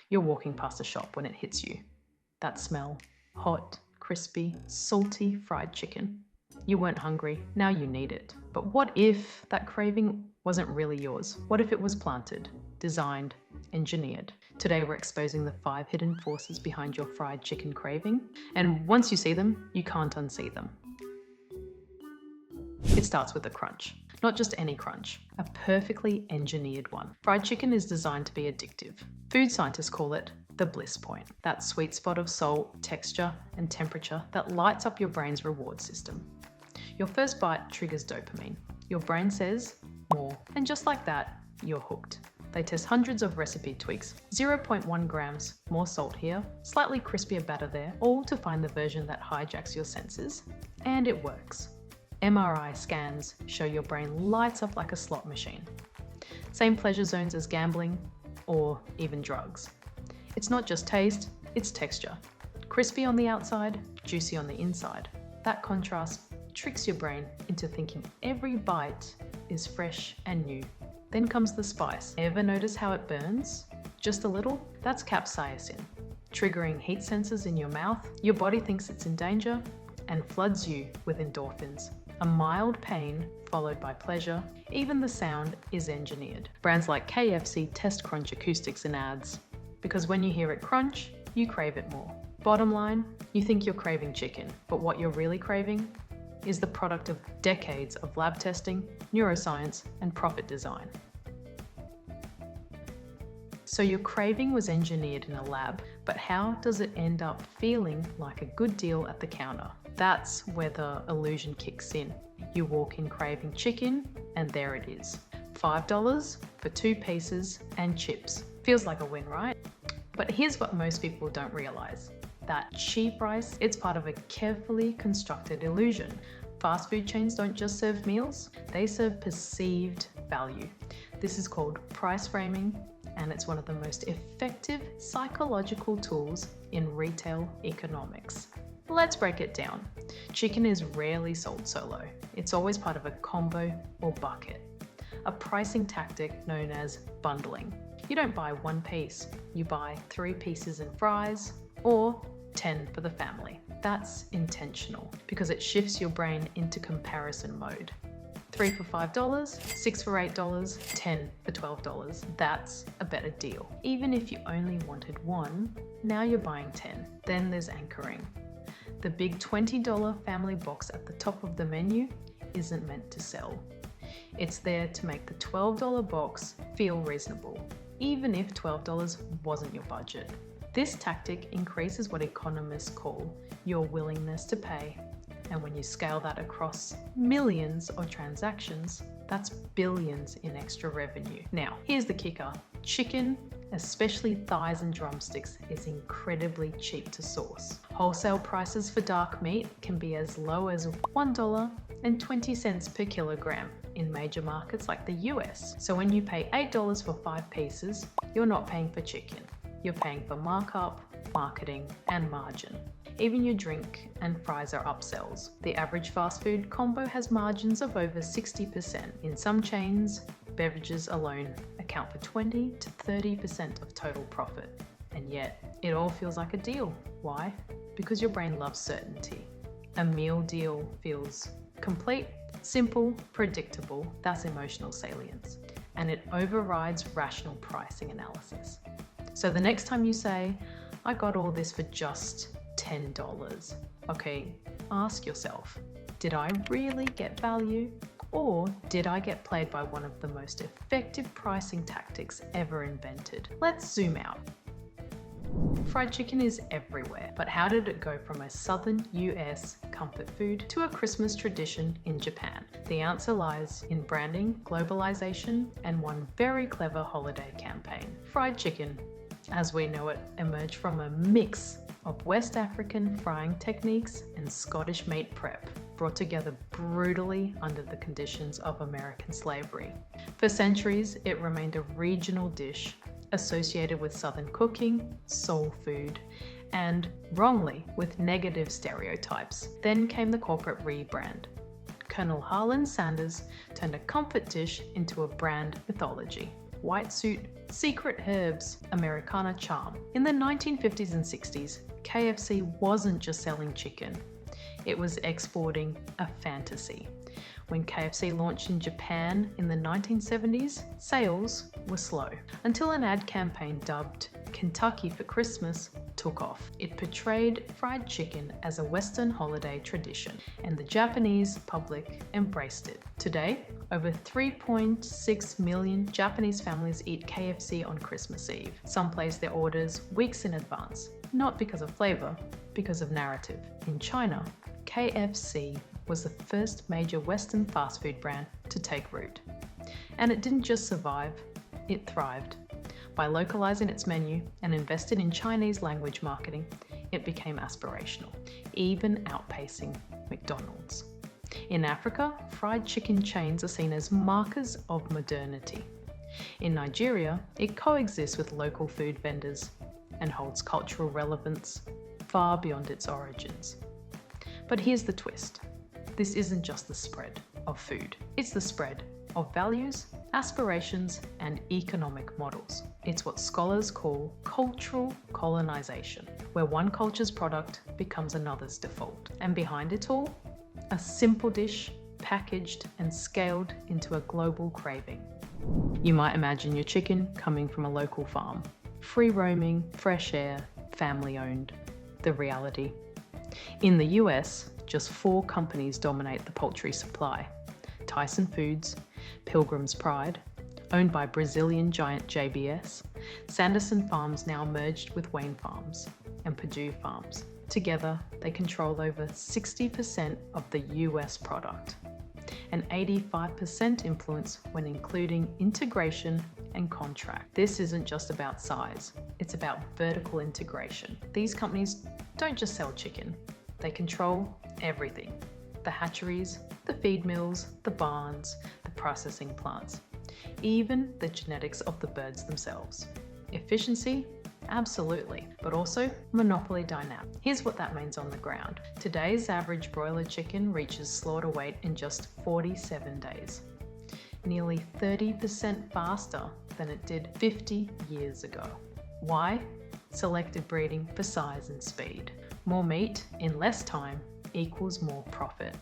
You're walking past a shop when it hits you. That smell, hot, crispy, salty fried chicken. You weren't hungry, now you need it. But what if that craving wasn't really yours? What if it was planted, designed, engineered? Today we're exposing the 5 hidden forces behind your fried chicken craving, and once you see them, you can't unsee them. It starts with a crunch. Not just any crunch, a perfectly engineered one. Fried chicken is designed to be addictive. Food scientists call it the bliss point, that sweet spot of salt, texture, and temperature that lights up your brain's reward system. Your first bite triggers dopamine. Your brain says, more, and just like that, you're hooked. They test hundreds of recipe tweaks, 0.1 grams, more salt here, slightly crispier batter there, all to find the version that hijacks your senses, and it works. MRI scans show your brain lights up like a slot machine. Same pleasure zones as gambling or even drugs. It's not just taste, it's texture. Crispy on the outside, juicy on the inside. That contrast tricks your brain into thinking every bite is fresh and new. Then comes the spice. Ever notice how it burns? Just a little? That's capsaicin, triggering heat sensors in your mouth. Your body thinks it's in danger and floods you with endorphins. A mild pain followed by pleasure. Even the sound is engineered. Brands like KFC test crunch acoustics in ads, because when you hear it crunch, you crave it more. Bottom line, you think you're craving chicken, but what you're really craving is the product of decades of lab testing, neuroscience, and profit design. So your craving was engineered in a lab, but how does it end up feeling like a good deal at the counter? That's where the illusion kicks in. You walk in craving chicken, and there it is. $5 for 2 pieces and chips. Feels like a win, right? But here's what most people don't realize. That cheap price, it's part of a carefully constructed illusion. Fast food chains don't just serve meals, they serve perceived value. This is called price framing, and it's one of the most effective psychological tools in retail economics. Let's break it down. Chicken is rarely sold solo. It's always part of a combo or bucket, a pricing tactic known as bundling. You don't buy 1 piece, you buy 3 pieces and fries, or 10 for the family. That's intentional because it shifts your brain into comparison mode. 3 for $5, 6 for $8, 10 for $12. That's a better deal. Even if you only wanted 1, now you're buying 10. Then there's anchoring. The big $20 family box at the top of the menu isn't meant to sell. It's there to make the $12 box feel reasonable, even if $12 wasn't your budget. This tactic increases what economists call your willingness to pay. And when you scale that across millions of transactions, that's billions in extra revenue. Now, here's the kicker. Chicken, especially thighs and drumsticks, is incredibly cheap to source. Wholesale prices for dark meat can be as low as $1.20 per kilogram in major markets like the US. So when you pay $8 for 5 pieces, you're not paying for chicken. You're paying for markup, marketing, and margin. Even your drink and fries are upsells. The average fast food combo has margins of over 60%. In some chains, beverages alone account for 20 to 30% of total profit. And yet, it all feels like a deal. Why? Because your brain loves certainty. A meal deal feels complete, simple, predictable. That's emotional salience. And it overrides rational pricing analysis. So the next time you say, I got all this for just $10, okay, ask yourself, did I really get value? Or did I get played by one of the most effective pricing tactics ever invented? Let's zoom out. Fried chicken is everywhere, but how did it go from a southern US comfort food to a Christmas tradition in Japan? The answer lies in branding, globalization, and one very clever holiday campaign. Fried chicken, as we know it, emerged from a mix of West African frying techniques and Scottish meat prep, brought together brutally under the conditions of American slavery. For centuries, it remained a regional dish associated with Southern cooking, soul food, and wrongly with negative stereotypes. Then came the corporate rebrand. Colonel Harlan Sanders turned a comfort dish into a brand mythology. White suit, Secret herbs, Americana charm. In the 1950s and 60s, KFC wasn't just selling chicken. It was exporting a fantasy. When KFC launched in Japan in the 1970s, sales were slow, until an ad campaign dubbed Kentucky for Christmas took off. It portrayed fried chicken as a Western holiday tradition, and the Japanese public embraced it. Today, over 3.6 million Japanese families eat KFC on Christmas Eve. Some place their orders weeks in advance, not because of flavor, because of narrative. In China, KFC was the first major Western fast food brand to take root. And it didn't just survive, it thrived. By localizing its menu and invested in Chinese language marketing, it became aspirational, even outpacing McDonald's. In Africa, fried chicken chains are seen as markers of modernity. In Nigeria, it coexists with local food vendors and holds cultural relevance far beyond its origins. But here's the twist. This isn't just the spread of food. It's the spread of values, aspirations, and economic models. It's what scholars call cultural colonization, where one culture's product becomes another's default. And behind it all, a simple dish packaged and scaled into a global craving. You might imagine your chicken coming from a local farm. Free roaming, fresh air, family owned. The reality. In the US, just 4 companies dominate the poultry supply. Tyson Foods, Pilgrim's Pride, owned by Brazilian giant JBS, Sanderson Farms now merged with Wayne Farms, and Purdue Farms. Together, they control over 60% of the US product, and 85% influence when including integration and contract. This isn't just about size, it's about vertical integration. These companies don't just sell chicken, they control everything. The hatcheries, the feed mills, the barns, the processing plants, even the genetics of the birds themselves. Efficiency? Absolutely, but also monopoly dynamic. Here's what that means on the ground. Today's average broiler chicken reaches slaughter weight in just 47 days, nearly 30% faster than it did 50 years ago. Why? Selective breeding for size and speed. More meat in less time equals more profit.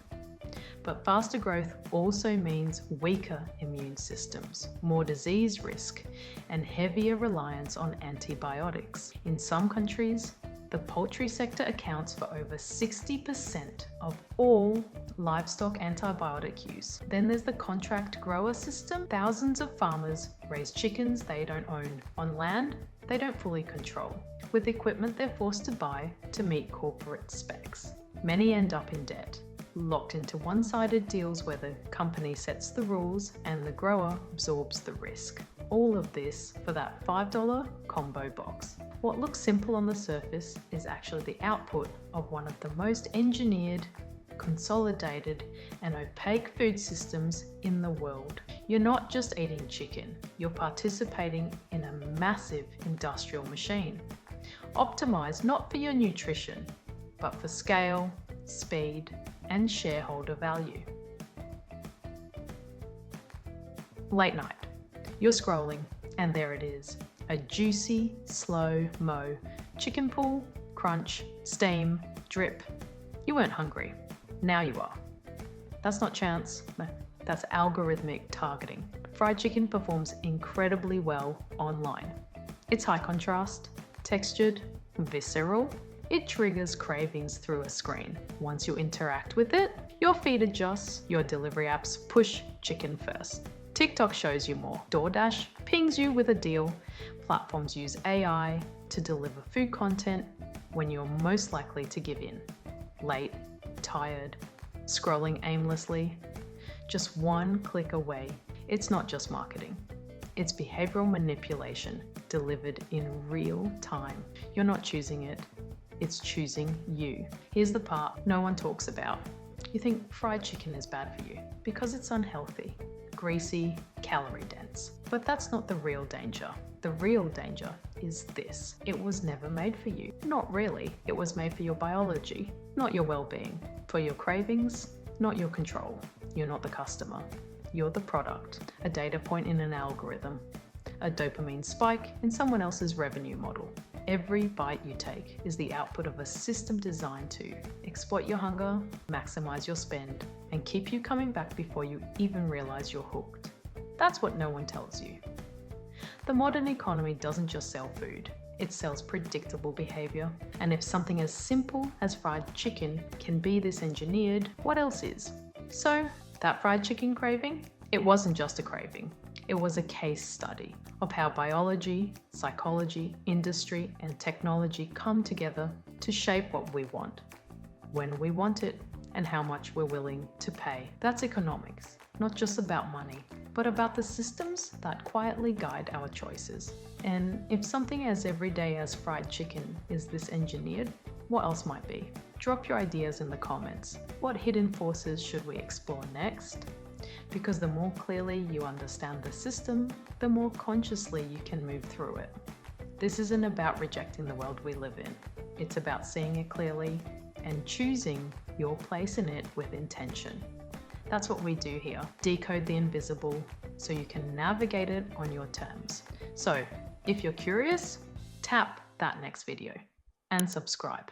But faster growth also means weaker immune systems, more disease risk, and heavier reliance on antibiotics. In some countries, the poultry sector accounts for over 60% of all livestock antibiotic use. Then there's the contract grower system. Thousands of farmers raise chickens they don't own on land they don't fully control, with equipment they're forced to buy to meet corporate specs. Many end up in debt, locked into one-sided deals where the company sets the rules and the grower absorbs the risk. All of this for that $5 combo box. What looks simple on the surface is actually the output of one of the most engineered, consolidated, and opaque food systems in the world. You're not just eating chicken, you're participating in a massive industrial machine, optimized not for your nutrition, but for scale, speed, and shareholder value. Late night. You're scrolling, and there it is. A juicy, slow-mo chicken pool, crunch, steam, drip. You weren't hungry. Now you are. That's not chance. That's algorithmic targeting. Fried chicken performs incredibly well online. It's high contrast, textured, visceral. It triggers cravings through a screen. Once you interact with it, your feed adjusts, your delivery apps push chicken first. TikTok shows you more. DoorDash pings you with a deal. Platforms use AI to deliver food content when you're most likely to give in. Late, tired, scrolling aimlessly. Just one click away. It's not just marketing. It's behavioral manipulation delivered in real time. You're not choosing it. It's choosing you. Here's the part no one talks about. You think fried chicken is bad for you because it's unhealthy, greasy, calorie dense. But that's not the real danger. The real danger is this. It was never made for you. Not really. It was made for your biology, not your well-being. For your cravings, not your control. You're not the customer. You're the product, a data point in an algorithm, a dopamine spike in someone else's revenue model. Every bite you take is the output of a system designed to exploit your hunger, maximize your spend, and keep you coming back before you even realize you're hooked. That's what no one tells you. The modern economy doesn't just sell food, it sells predictable behavior. And if something as simple as fried chicken can be this engineered, what else is? So, that fried chicken craving? It wasn't just a craving. It was a case study of how biology, psychology, industry, and technology come together to shape what we want, when we want it, and how much we're willing to pay. That's economics, not just about money, but about the systems that quietly guide our choices. And if something as everyday as fried chicken is this engineered, what else might be? Drop your ideas in the comments. What hidden forces should we explore next? Because the more clearly you understand the system, the more consciously you can move through it. This isn't about rejecting the world we live in. It's about seeing it clearly and choosing your place in it with intention. That's what we do here. Decode the invisible so you can navigate it on your terms. So, if you're curious, tap that next video and subscribe.